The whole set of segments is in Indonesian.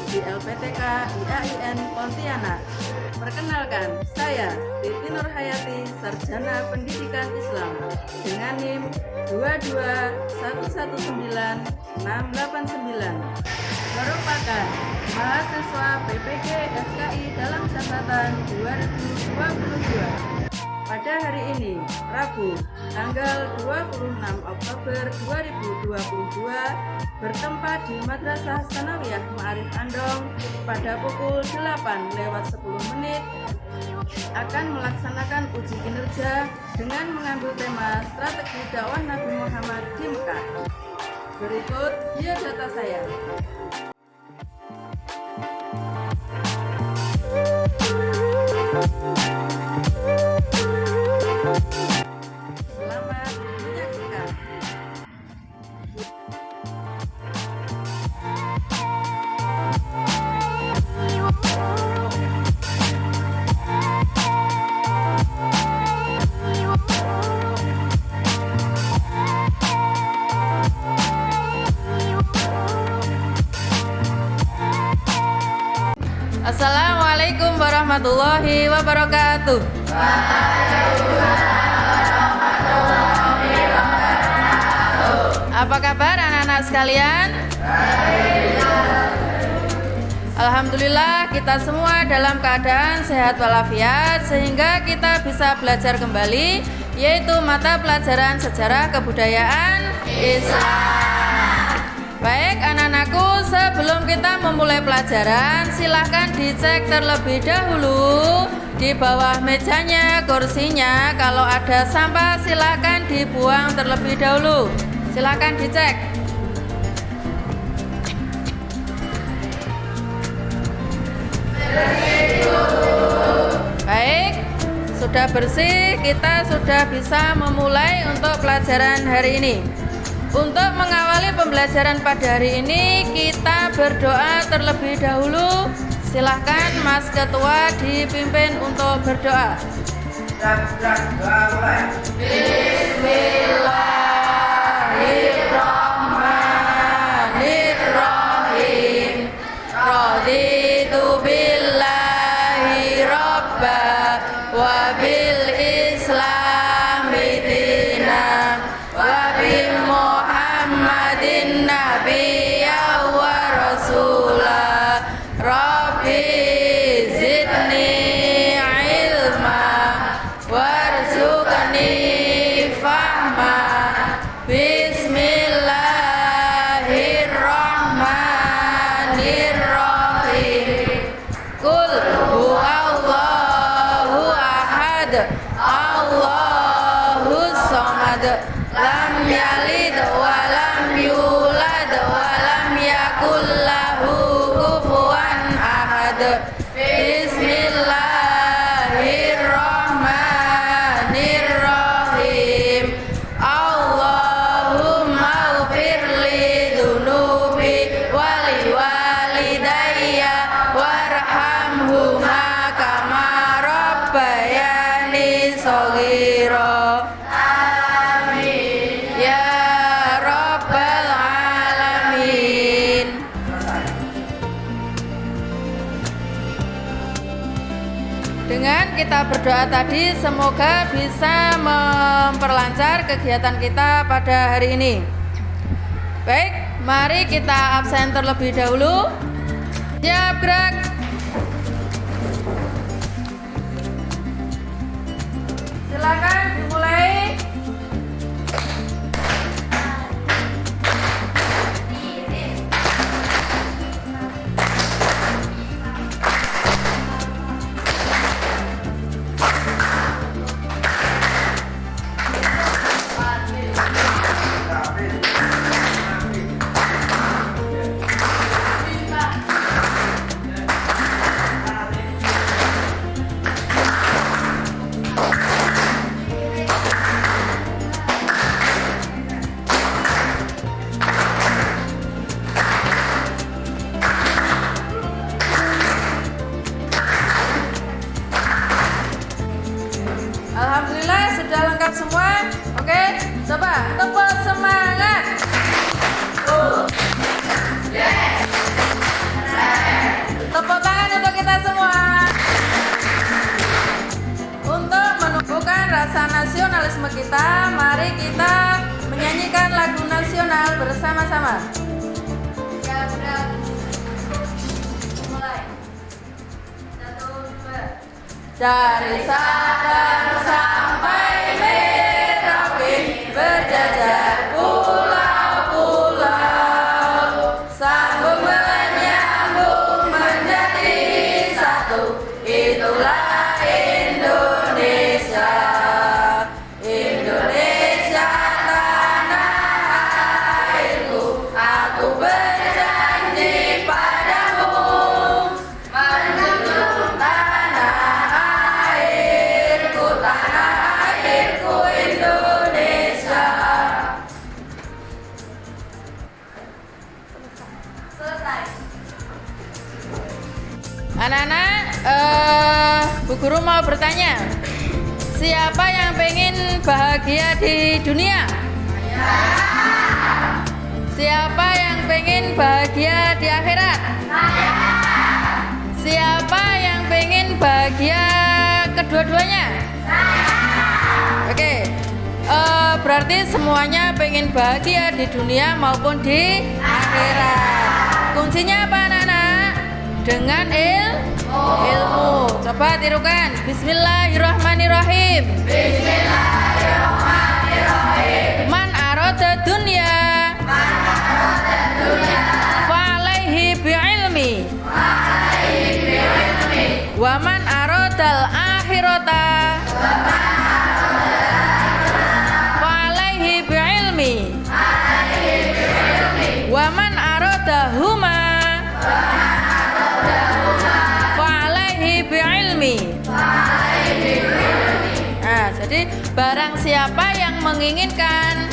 di LPTK IAIN Pontianak. Perkenalkan, saya Titi Nurhayati, Sarjana Pendidikan Islam dengan NIM 22119-689, merupakan mahasiswa PPG SKI dalam catatan 2022. Pada hari ini, Rabu, tanggal 26 Oktober 2022, bertempat di Madrasah Sanawiyah Ma'arif Andong pada pukul 8:10 akan melaksanakan uji kinerja dengan mengambil tema strategi dakwah Nabi Muhammad di Mekah. Berikut biodata saya. Selamat menyaksikan. Assalamualaikum warahmatullahi wabarakatuh. Apa kabar anak-anak sekalian? Alhamdulillah kita semua dalam keadaan sehat walafiat sehingga kita bisa belajar kembali, yaitu mata pelajaran sejarah kebudayaan Islam. Baik anak-anakku, sebelum kita memulai pelajaran, silahkan dicek terlebih dahulu di bawah mejanya, kursinya. Kalau ada sampah silahkan dibuang terlebih dahulu. Silahkan dicek. Baik, sudah bersih, kita sudah bisa memulai untuk pelajaran hari ini. Untuk mengawali pembelajaran pada hari ini, kita berdoa terlebih dahulu. Silahkan Mas Ketua dipimpin untuk berdoa. Bismillahirrahmanirrahim. Raditu billahi robba wa bil islami dina wa bi Muhammadin nabiyya wa rasula. Rabbi zidni ilma warzuqni fahma. Bismillahirrahmanirrahim. Qul huwallahu ahad, Allahus samad, lam yalid wa lam yulad wa lam yakul lahu kufuwan ahad. Bismillahirrahmanirrahim. Allahumma ghfirli dzunubi wa li walidayya warhamhuma kama rabbayani shaghira. Amin ya rabbal alamin. Dengan kita berdoa tadi, semoga bisa memperlancar kegiatan kita pada hari ini. Baik, mari kita absen terlebih dahulu. Siap, gerak. Silakan dimulai. bersama kita. Mari kita menyanyikan lagu nasional bersama-sama. Ya, sudah. Mulai. 1, 2. Dari Sabang sampai Merauke berjajar pulau-pulau, sambung menyambung menjadi satu, itulah Indonesia. Indonesia tanah airku, aku berjanji padamu menjunjung tanah airku Indonesia. Selesai. Anak-anak, Bu Guru mau bertanya, siapa yang pengen bahagia di dunia? Siapa yang pengen bahagia di akhirat? Siapa yang pengen bahagia kedua-duanya? Oke, berarti semuanya pengen bahagia di dunia maupun di akhirat. Kuncinya apa anak-anak? Dengan ilmu. Coba tirukan. Bismillahirrahmanirrahim. Bismillahirrahmanirrahim. Man arada dunya fa'alaihi bi'ilmi. Wa man aradal akhirata fa'alaihi bi'ilmi. Wa man aradahuma fa'alaihi bi'ilmi. Nah, jadi barang siapa yang menginginkan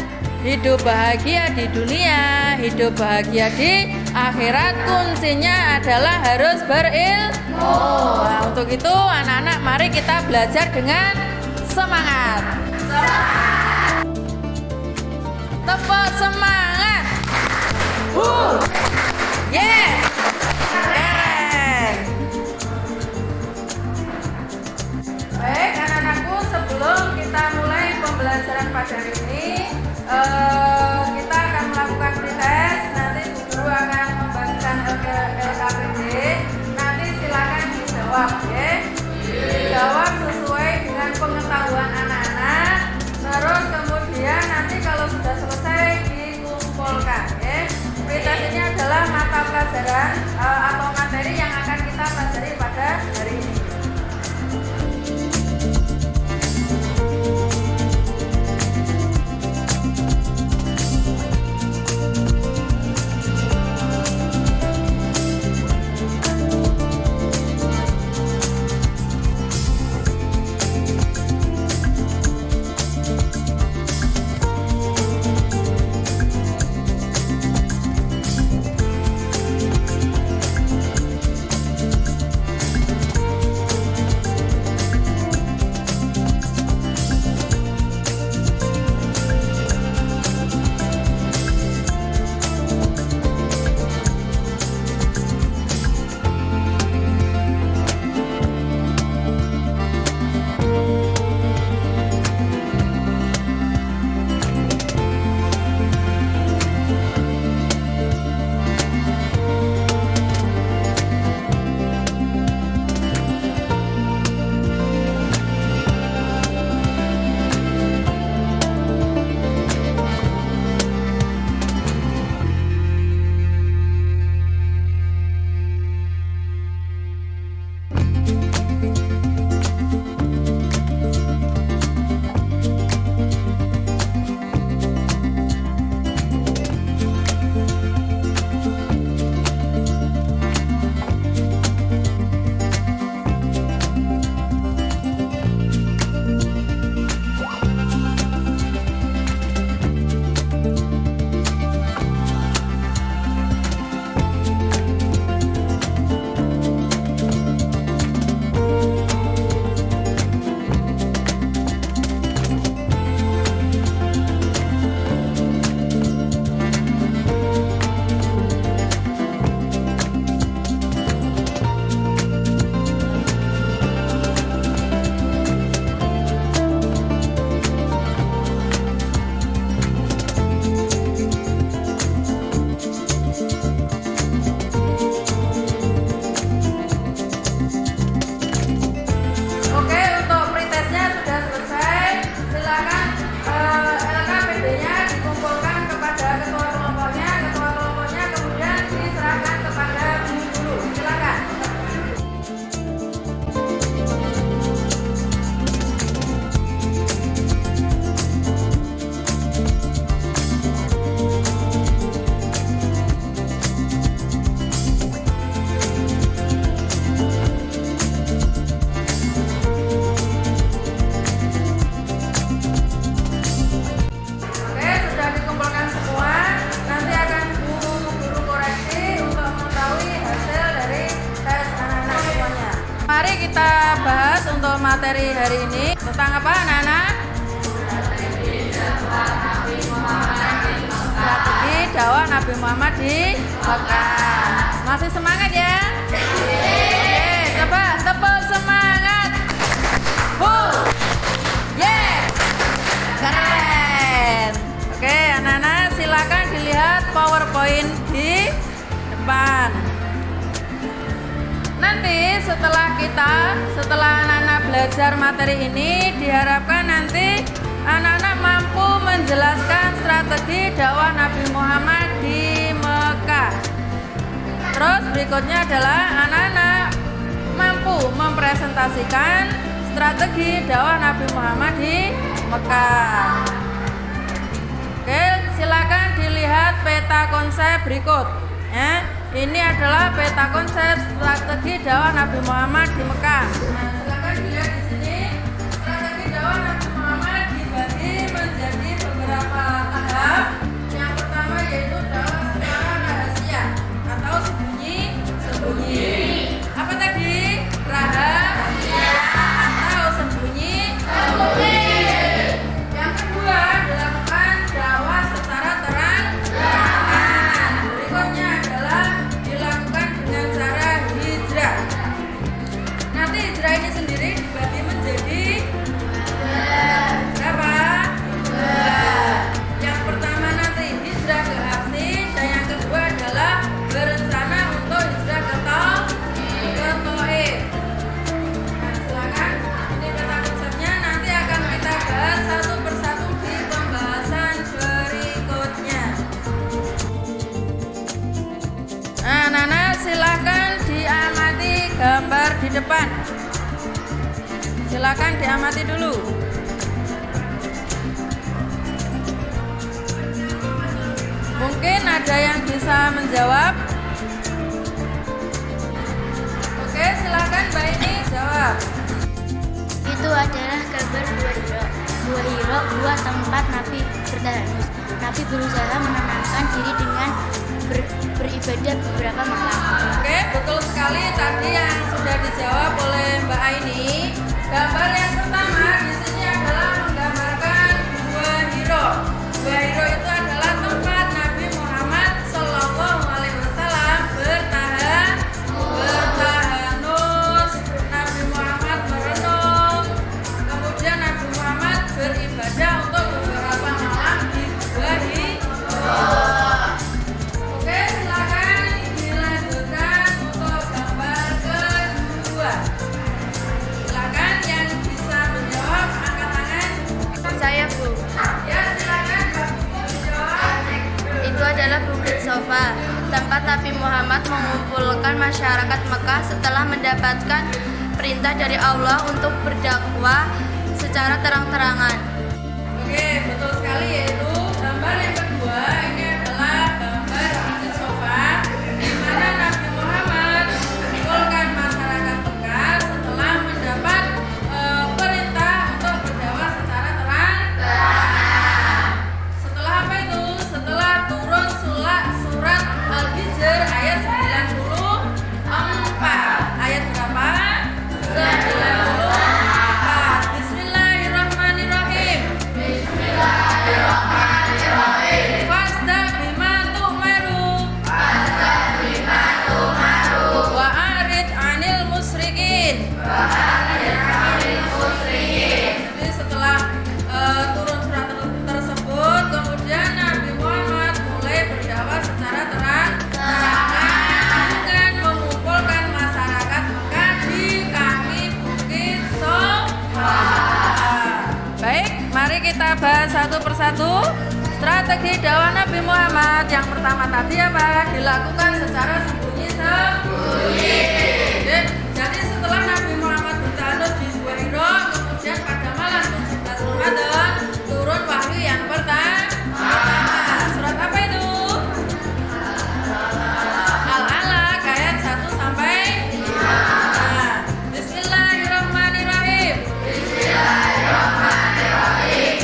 hidup bahagia di dunia, hidup bahagia di akhirat, kuncinya adalah harus berilmu. Nah, untuk itu anak-anak mari kita belajar dengan semangat. Tepuk semangat. Yes. Keren. Baik anak-anakku, sebelum kita mulai pembelajaran pada hari ini, kita akan melakukan pretest. Nanti Bu Guru akan membagikan LKPD. Nanti silakan dijawab, ya. Dijawab sesuai dengan pengetahuan anak-anak. Terus kemudian nanti kalau sudah selesai dikumpulkan, ya. Pretest ini adalah mata pelajaran mari kita bahas untuk materi hari ini tentang apa anak-anak? Strategi dakwah Nabi Muhammad di Mekah. Masih semangat ya? Oke, coba tepuk semangat. Yeah, keren. Oke, anak-anak silakan dilihat PowerPoint di depan. Nanti setelah anak-anak belajar materi ini, diharapkan nanti anak-anak mampu menjelaskan strategi dakwah Nabi Muhammad di Mekah. Terus berikutnya adalah anak-anak mampu mempresentasikan strategi dakwah Nabi Muhammad di Mekah. Oke, silakan dilihat peta konsep berikut. Ini adalah peta konsep strategi dakwah Nabi Muhammad di Mekah. Nah, silakan dilihat di sini. Strategi dakwah Nabi Muhammad dibagi menjadi beberapa tahap. Yang pertama yaitu dakwah secara rahasia atau sembunyi. Apa tadi? Rahasia atau sembunyi. Yang kedua dilakukan dakwah secara terang-terangan. Berikutnya adalah dilakukan dengan cara hijrah. Nanti hijrah ini sendiri dibagi menjadi berapa? Yang pertama nanti hijrah ke aksi, dan yang kedua adalah berencana untuk hijrah ke Taif. Nah, silakan. Ini peta konsepnya, nanti akan kita bahas satu persatu di pembahasan berikutnya. Nah, anak-anak silakan diamati gambar di depan. Silakan diamati dulu. Mungkin ada yang bisa menjawab. Oke, silakan Mbak ini jawab. Itu adalah gambar dua tempat Nabi bertahanus. Nabi berusaha menenangkan diri dengan beribadah beberapa malam. Oke, betul sekali tadi yang sudah dijawab oleh Mbak Aini. Gambar yang pertama di sini adalah menggambarkan Gua Hiro. Gua Hiro itu adalah tempat Nabi Muhammad SAW bertahanus. Nabi Muhammad merenung. Kemudian Nabi Muhammad beribadah untuk beberapa malam di Gua Hiro. Oke, silakan dilanjutkan untuk gambar kedua. Silakan yang bisa menjawab angkat tangan. Saya Bu. Ya, silakan Mbak Bu menjawab. Itu adalah Bukit Sofa, tempat Nabi Muhammad mengumpulkan masyarakat Mekah setelah mendapatkan perintah dari Allah untuk berdakwah secara terang-terangan. Oke, betul sekali, yaitu gambar yang kedua ini adalah gambar Bukit Sofa, di mana Nabi Muhammad mengumpulkan masyarakat Mekah setelah mendapat perintah untuk berdakwah secara terang-terangan. Setelah apa itu? Setelah turun surat Al-Hijr ayat 94. Ayat berapa? 94. Bismillahirrahmanirrahim. Fasda bima tu'maru wa arid 'anil musyrikin. Jadi setelah turun surat tersebut, kemudian Nabi Muhammad mulai berdakwah secara terang-terangan dan mengumpulkan masyarakat Mekah di kaki Bukit Sofa. Baik, mari kita bahas satu persatu strategi dakwah Nabi Muhammad. Yang pertama tadi apa? Dilakukan secara sembunyi-sembunyi. Jadi setelah Nabi Muhammad bertahanus di Gua Hiro, kemudian pada malam 17 Ramadan turun wahyu yang pertama. Surat apa itu? Al-Alaq ayat 1 sampai 5. Bismillahirrahmanirrahim. Bismillahirrahmanirrahim.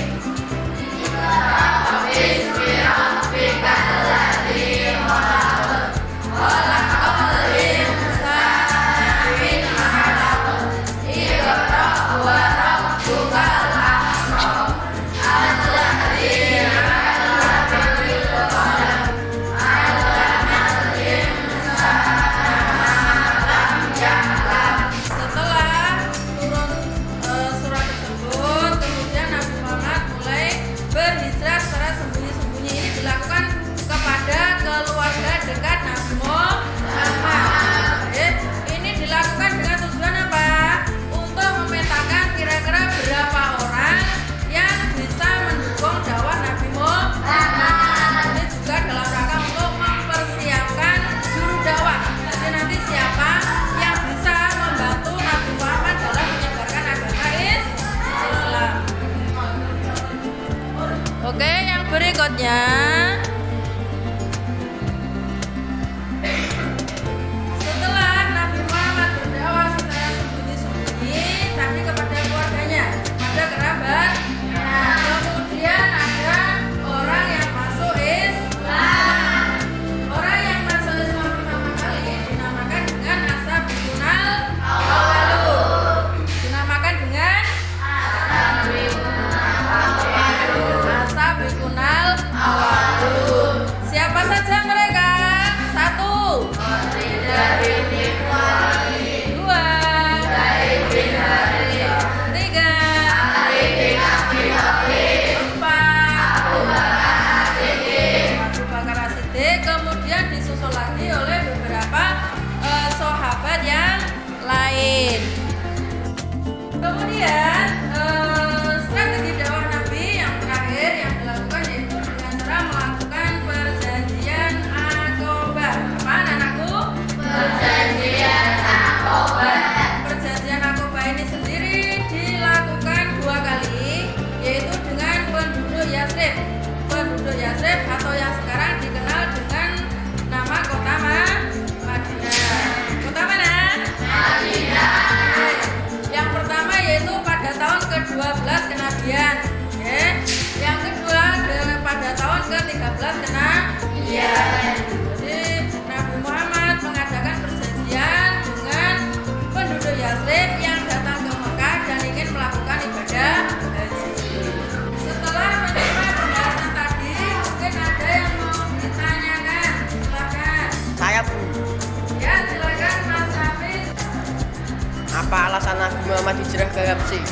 Apa alasan Nabi Muhammad hijrah ke Habsyi?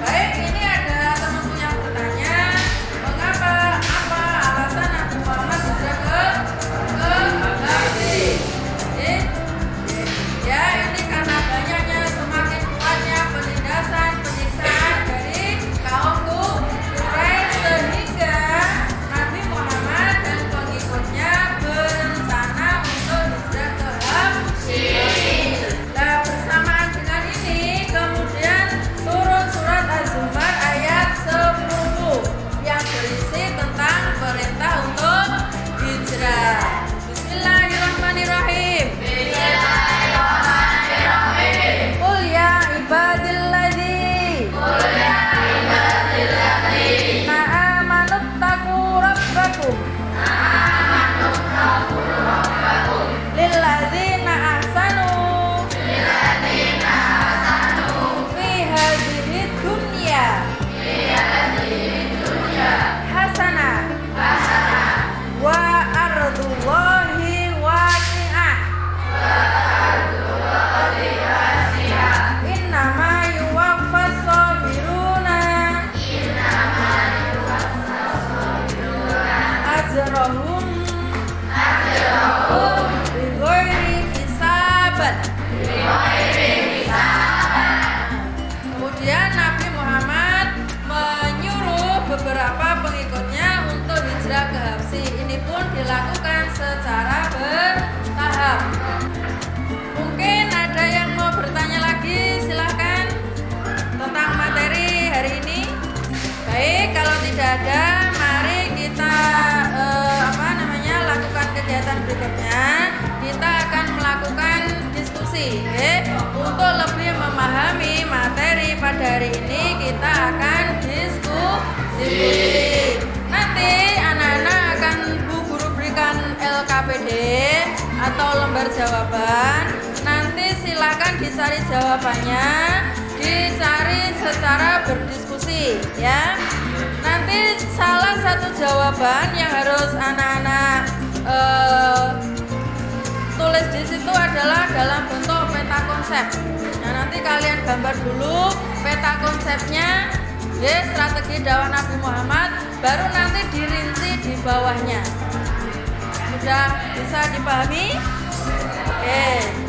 Baik, ini ada temanku yang bertanya, apa alasan Nabi Muhammad hijrah ke Habsyi? Ya, ini karena banyaknya semakin kuatnya penindasan, penyiksaan dari kaum Quraisy sehingga Nabi Muhammad dan pengikutnya berencana untuk hijrah ke Habsyi. Nah, bersamaan dengan ini kemudian turun surat Az-Zumar ayat 10 yang berisi tentang perintah untuk hijrah. Bismillahirrahmanirrahim. Qul ya ibadilladzi na'amanut taqu rabbakum lilladzina ahsanu fi hadhihi dunya hasanah wa ardullahi wasi'ah innama yuwaffas sabiruna ajrahum bighairi hisaban. Kemudian Nabi Muhammad menyuruh beberapa pengikutnya untuk hijrah ke Habsyi. Ini pun dilakukan secara bertahap. Mungkin ada yang mau bertanya lagi, silahkan tentang materi hari ini. Baik, kalau tidak ada, mari kita lakukan kegiatan berikutnya. Kita akan melakukan diskusi. Untuk lebih memahami materi pada hari ini, kita akan diskusi. Nanti anak-anak akan Bu Guru berikan LKPD atau lembar jawaban. Nanti silakan dicari jawabannya, dicari secara berdiskusi ya. Nanti salah satu jawaban yang harus anak-anak tulis di situ adalah dalam bentuk peta konsep. Nah, nanti kalian gambar dulu peta konsepnya, strategi dakwah Nabi Muhammad, baru nanti dirinci di bawahnya. Sudah bisa dipahami? Oke.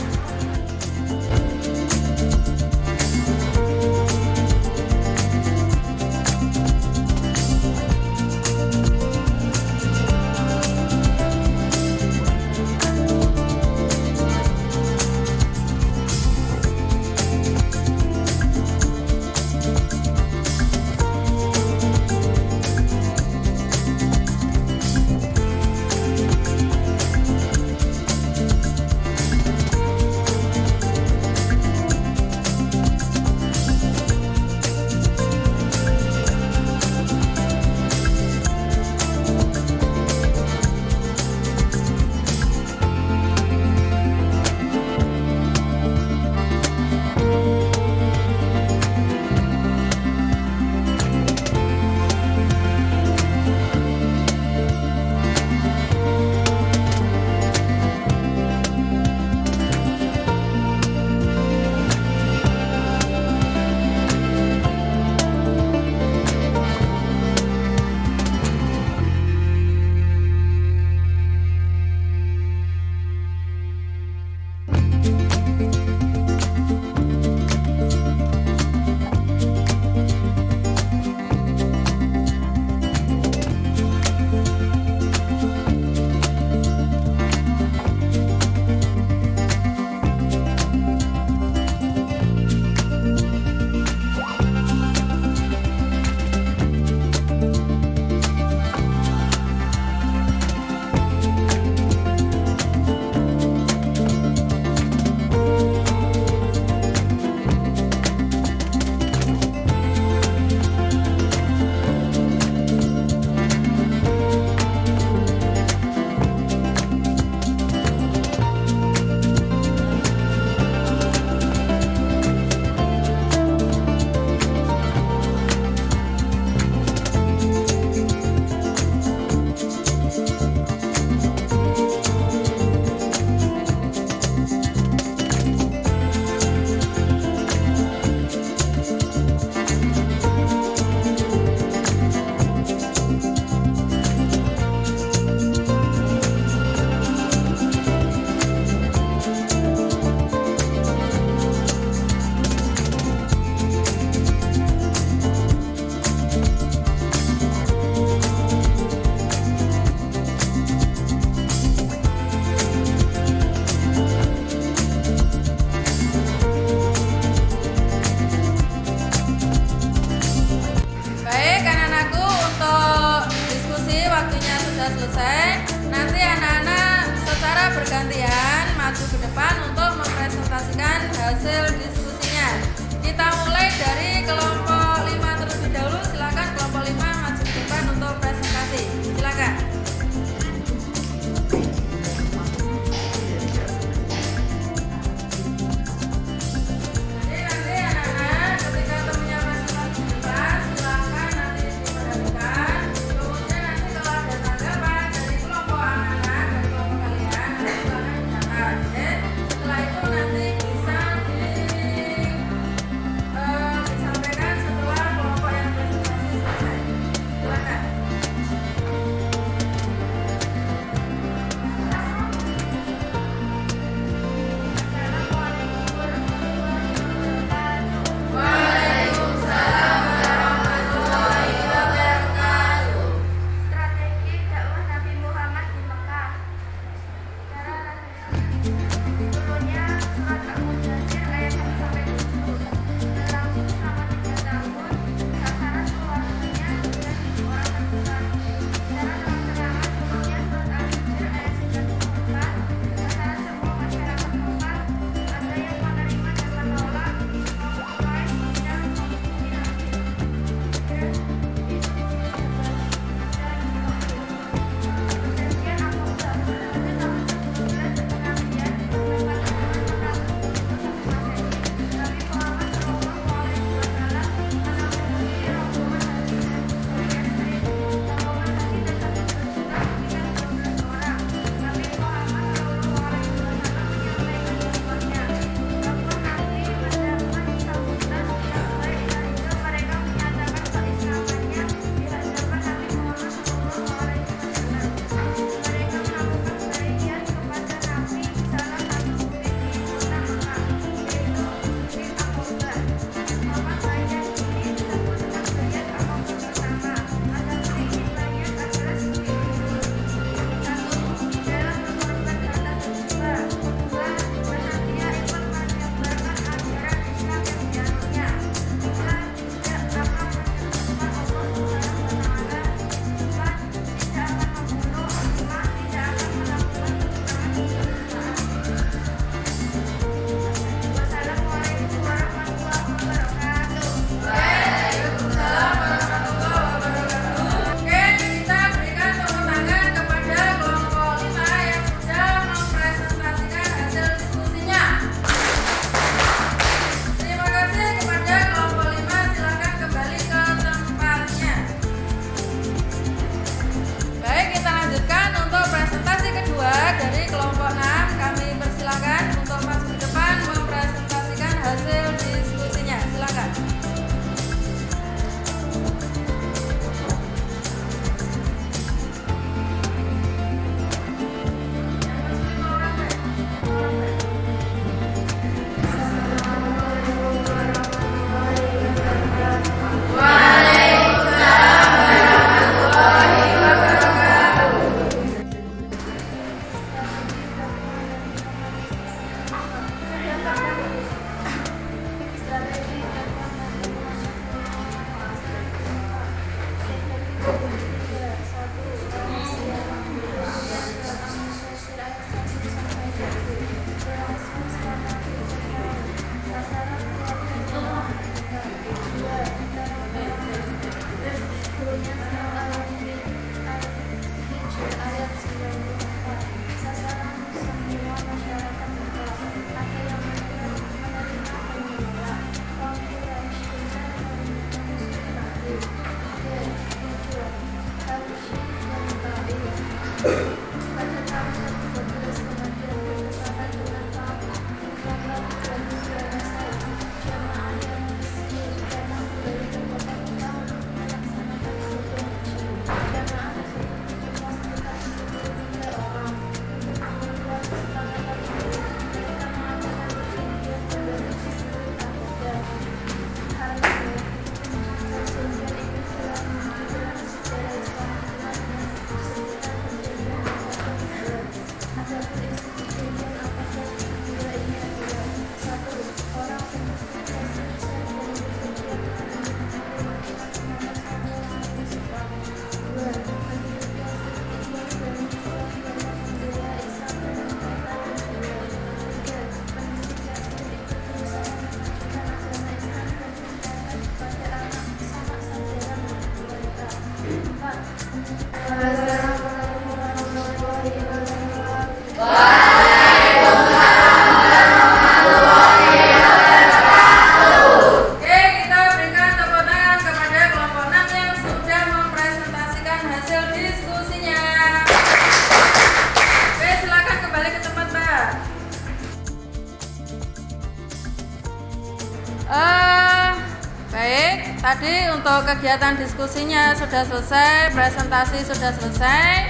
Baik, tadi untuk kegiatan diskusinya sudah selesai, presentasi sudah selesai.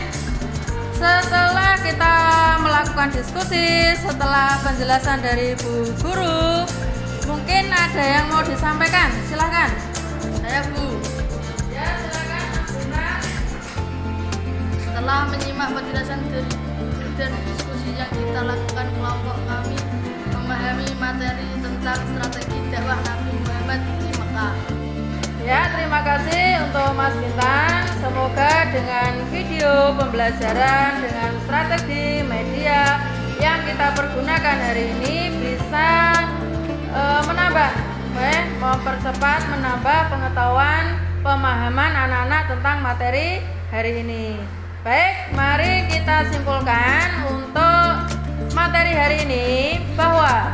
Setelah kita melakukan diskusi, setelah penjelasan dari Bu Guru, mungkin ada yang mau disampaikan, silahkan. Saya Bu. Ya, silakan Mas Bima. Setelah menyimak penjelasan dan diskusi yang kita lakukan, kelompok kami memahami materi tentang strategi dakwah Nabi Muhammad di Mekah. Ya, terima kasih untuk Mas Bintang. Semoga dengan video pembelajaran dengan strategi media yang kita pergunakan hari ini bisa mempercepat, menambah pengetahuan, pemahaman anak-anak tentang materi hari ini. Baik, mari kita simpulkan untuk materi hari ini bahwa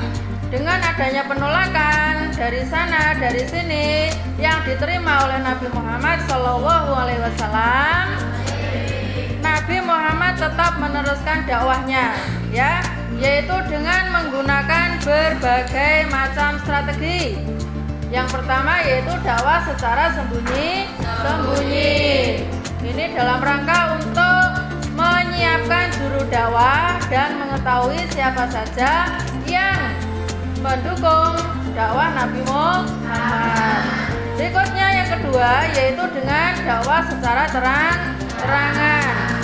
dengan adanya penolakan dari sana, dari sini yang diterima oleh Nabi Muhammad SAW, Nabi Muhammad tetap meneruskan dakwahnya, ya, yaitu dengan menggunakan berbagai macam strategi. Yang pertama yaitu dakwah secara sembunyi-sembunyi. Ini dalam rangka untuk menyiapkan juru dakwah dan mengetahui siapa saja yang mendukung dakwah Nabi Muhammad. Berikutnya yang kedua yaitu dengan dakwah secara terang-terangan.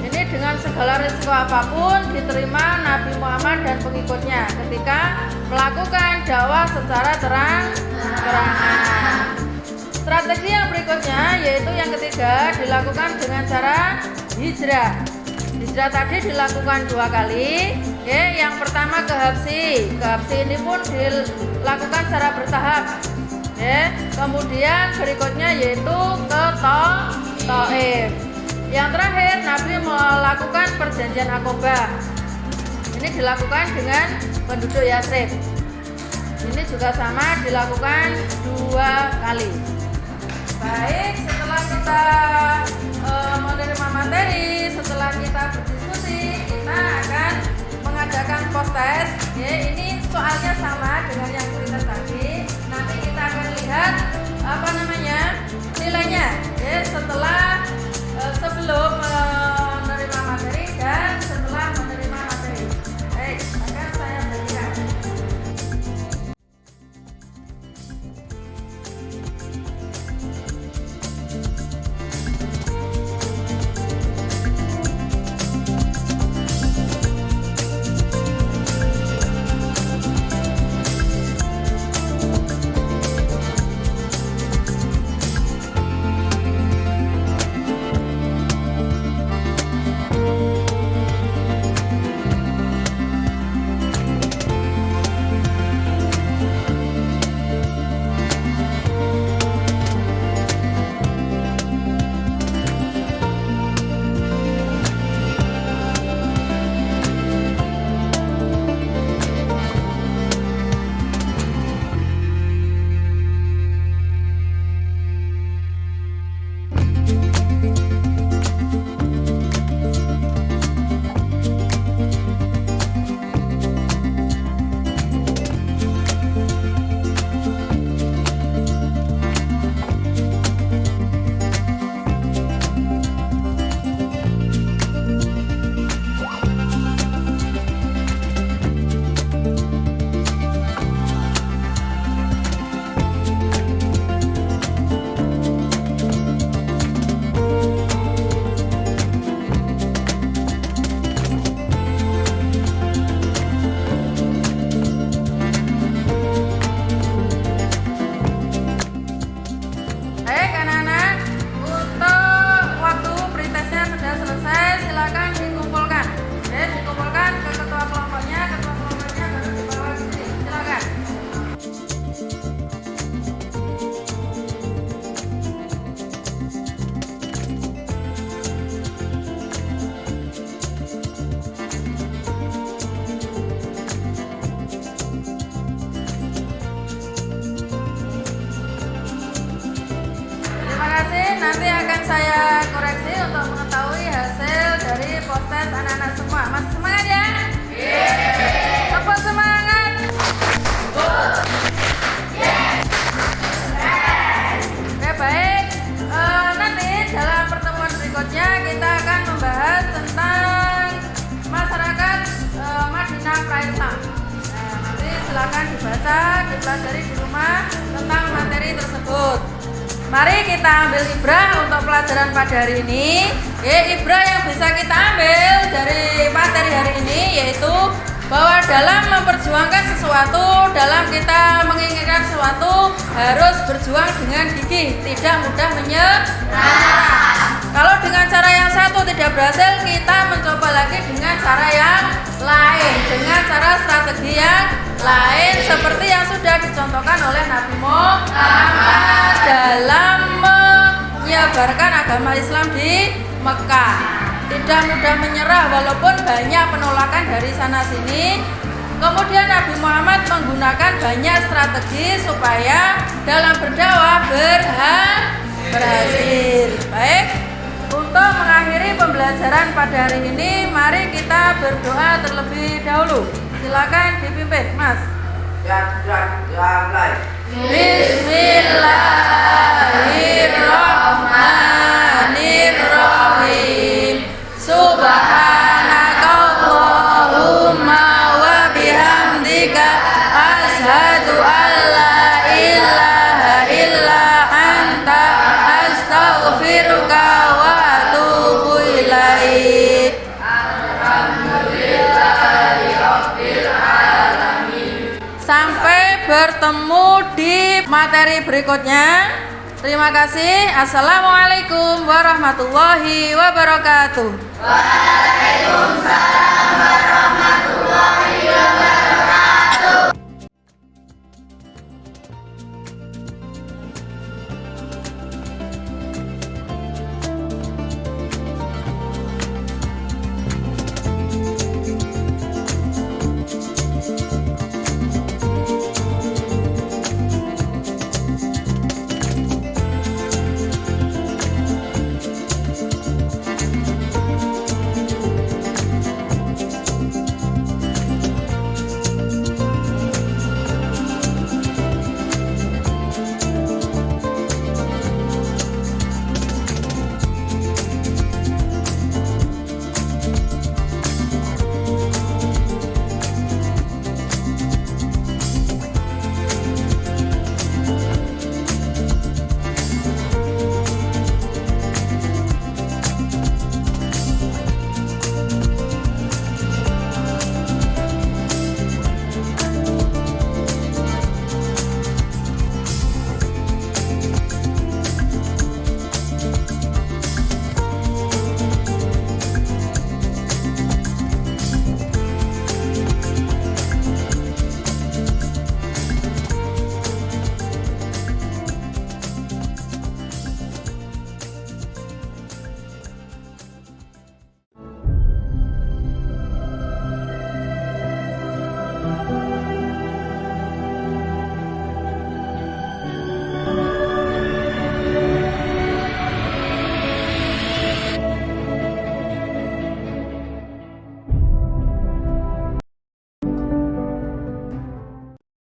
Ini dengan segala risiko apapun diterima Nabi Muhammad dan pengikutnya ketika melakukan dakwah secara terang-terangan. Strategi yang berikutnya yaitu yang ketiga dilakukan dengan cara hijrah. Hijrah tadi dilakukan 2 kali. Oke, yang pertama ke Habsyi. Ke Habsyi ini pun dilakukan secara bertahap. Oke, kemudian berikutnya yaitu ke Thaif. Yang terakhir Nabi melakukan perjanjian Aqabah. Ini dilakukan dengan penduduk Yatsrib. Ini juga sama dilakukan 2 kali. Baik, setelah kita menerima materi, setelah kita berdiskusi, kita akan mengadakan post test. Ya, ini soalnya sama dengan yang kita tadi. Nanti kita akan lihat nilainya. Ya, setelah sebelum menerima materi dan setelah menerima materi. Baik, akan saya berikan. Nanti akan saya koreksi untuk mengetahui hasil dari post test anak-anak semua. Masih semangat ya? Apa semangat? silakan dibaca, dipelajari di rumah tentang materi tersebut. Mari kita ambil ibrah untuk pelajaran pada hari ini. Ibrah yang bisa kita ambil dari materi hari ini yaitu bahwa dalam memperjuangkan sesuatu, dalam kita menginginkan sesuatu harus berjuang dengan gigih, tidak mudah menyerah. Kalau dengan cara yang satu tidak berhasil, kita mencoba lagi dengan cara yang lain, dengan cara strategi yang lain seperti yang sudah dicontohkan oleh Nabi Muhammad dalam menyebarkan agama Islam di Mekah. Tidak mudah menyerah walaupun banyak penolakan dari sana sini. Kemudian Nabi Muhammad menggunakan banyak strategi supaya dalam berdakwah berhasil. Baik, untuk mengakhiri pembelajaran pada hari ini, mari kita berdoa terlebih dahulu. Silakan dipimpin, Mas. Bismillahirrahmanirrahim. Subhanakallahumma wa bihamdika asyhadu an la ilaha illa anta astaghfiruka wa atubu ilaik. Sampai bertemu di materi berikutnya. Terima kasih. Assalamualaikum warahmatullahi wabarakatuh. Waalaikumsalam warahmatullahi wabarakatuh.